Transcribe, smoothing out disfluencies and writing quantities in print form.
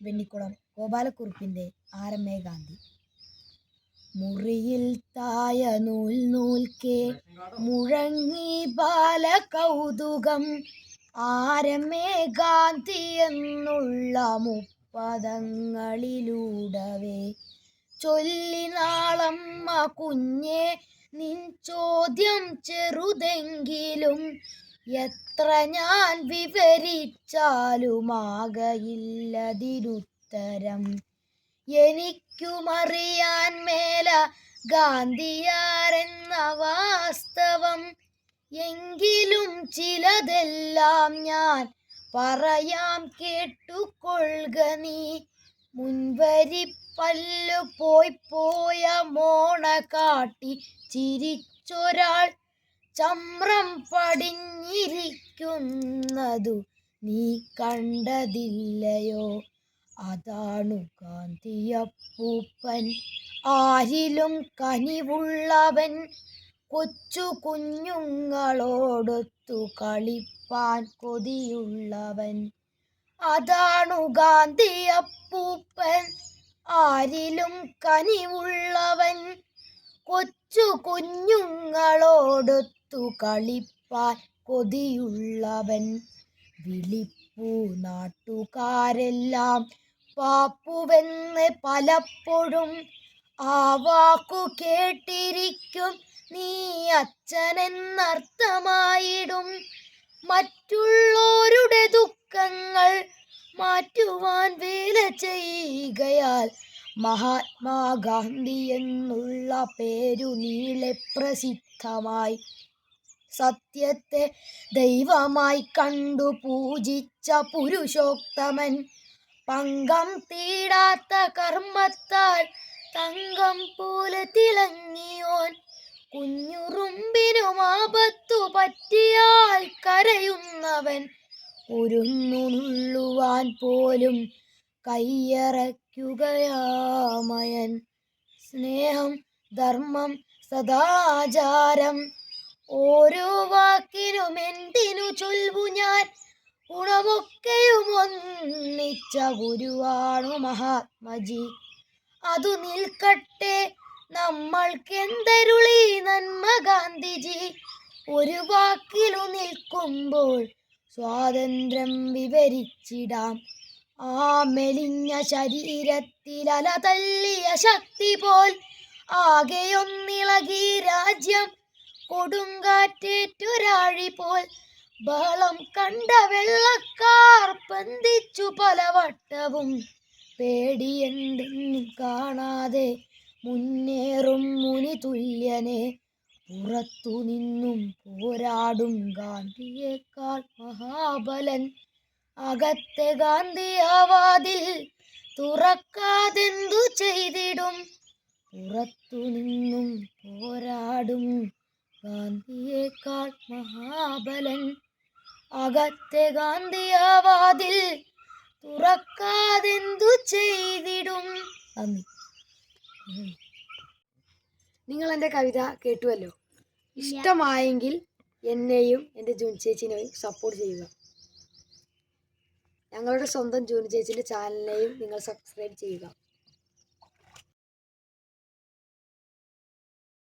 വെണ്ണിക്കുളം ഗോപാലക്കുറുപ്പിൻ്റെ ആരമേ ഗാന്ധി. മുറിയിൽ തായ നൂൽ നൂൽക്കേ മുഴങ്ങി ബാലകൗതുകം, ആരമേ ഗാന്ധി എന്നുള്ള മുപ്പദങ്ങളിലൂടവേ. ചൊല്ലി നാളമ്മ കുഞ്ഞേ നിൻ ചോദ്യം ചെറുതെങ്കിലും, എത്ര ഞാൻ വിവരിച്ചാലുമാകയില്ലതിനുത്തരം. എനിക്കുമറിയാൻ മേല ഗാന്ധിയാരെന്ന വാസ്തവം, എങ്കിലും ചിലതെല്ലാം ഞാൻ പറയാം കേട്ടുകൊള്ളുക നീ. മുൻവരിപ്പല്ലു പോയ മോണ കാട്ടി ചിരിച്ചൊരാൾ ചമ്രം പടിഞ്ഞിരിക്കുന്നതു നീ കണ്ടതില്ലയോ? അതാണു ഗാന്ധിയപ്പൂപ്പൻ, ആരിലും കനിവുള്ളവൻ, കൊച്ചു കുഞ്ഞുങ്ങളോടൊത്തു കളിപ്പാൻ കൊതിയുള്ളവൻ. അതാണു ഗാന്ധിയപ്പൂപ്പൻ, ആരിലും കനിവുള്ളവൻ, കൊച്ചു കുഞ്ഞുങ്ങളോടൊത്തു കളിപ്പാൻ കൊതിയുള്ളവൻ. വിളിപ്പൂ നാട്ടുകാരെല്ലാം പാപ്പുവെന്ന് പലപ്പോഴും, ആ വാക്കു കേട്ടിരിക്കും നീ അച്ഛനെന്നർത്ഥമായിടും. മറ്റുള്ളോരുടെ ദുഃഖങ്ങൾ മാറ്റുവാൻ വേല ചെയ്യുകയാൽ മഹാത്മാഗാന്ധി എന്നുള്ള പേരു നീളെ പ്രസിദ്ധമായി. സത്യത്തെ ദൈവമായി കണ്ടു പൂജിച്ച പുരുഷോത്തമൻ, പങ്കം തീടാത്ത കർമ്മത്താൽ തങ്കം പോലെ തിളങ്ങിയോൻ. കുഞ്ഞുറുമ്പിനും ആപത്തു പറ്റിയാൽ കരയുന്നവൻ, കുരുന്നു നുള്ളുവാൻ പോലും കയ്യറയ്ക്കുകയാമയൻ. സ്നേഹം, ധർമ്മം, സദാചാരം, ഓരോ വാക്കിനും എന്തിനു ചൊൽവു ഞാൻ, ഗുണമൊക്കെയും ഒന്നിച്ച ഗുരുവാണു മഹാത്മജി. അതു നിൽക്കട്ടെ, നമ്മൾക്കെന്തരുളി നന്മ ഗാന്ധിജി. ഒരു വാക്കിലു നിൽക്കുമ്പോൾ സ്വാതന്ത്ര്യം വിവരിച്ചിടാം. ആ മെലിഞ്ഞ ശരീരത്തിൽ അല തല്ലിയ ശക്തി പോൽ ആകെയൊന്നിളകി രാജ്യം, കൊടുങ്കാറ്റേറ്റൊരാഴി പോൽ. ബഹളം കണ്ട വെള്ളക്കാർ ബന്ധിച്ചു പലവട്ടവും, പേടിയെന്തെന്നും കാണാതെ മുന്നേറും മുനി തുല്യനെ. പുറത്തു നിന്നും പോരാടും ഗാന്ധിയേക്കാൾ മഹാബലൻ, അകത്തെ ഗാന്ധിയാവാതിൽ തുറക്കാതെന്തു ചെയ്തിടും. പുറത്തു നിന്നും പോരാടും ഗാന്ധിയേക്കാൾ മഹാബലൻ, അകത്തെ ഗാന്ധിയാവാതിൽ തുറക്കാതെന്തു ചെയ്തിടും. നന്ദി. നിങ്ങൾ എൻ്റെ കവിത കേട്ടുവല്ലോ. ഇഷ്ടമായെങ്കിൽ എന്നെയും എൻ്റെ ജൂൺ ചേച്ചിനെയും സപ്പോർട്ട് ചെയ്യുക. ഞങ്ങളുടെ സ്വന്തം ജൂൺ ചേച്ചിൻ്റെ ചാനലിനെയും നിങ്ങൾ സബ്സ്ക്രൈബ് ചെയ്യുക.